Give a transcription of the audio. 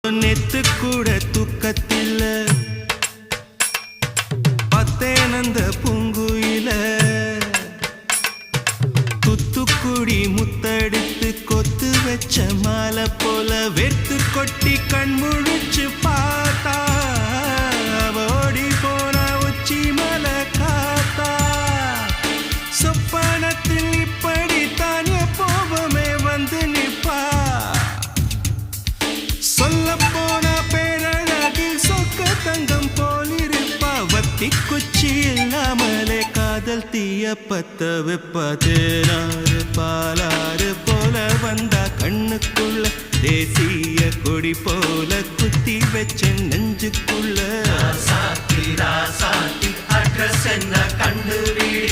நேத்து கூட தூக்கத்தில்ல பத்தேனந்த பூங்குயில துத்துக்குடி முத்தெடுத்து கொத்து வச்ச மாலை போல வெத்து கொட்டி கண் முழிச்சு பார்த்தா ஓடி போன உச்சி மலை காத்தா சொப்பனத்தில் இப்படி தானே போவமே வந்து நிப்பா சொல்ல போன பேரழகில் சொக்க தங்கம் போலிருப்பா வத்தி குச்சி இல்லாமலே காதல் தீய பத்த வெப்ப தேனாறு பாலாறு போல வந்தா கண்ணுக்குள்ள தேசிய கொடி போல குத்தி வச்ச நெஞ்சுக்குள்ள ராசாத்தி ராசாத்தி அட்ரஸ் என்ன கண்டு வீடு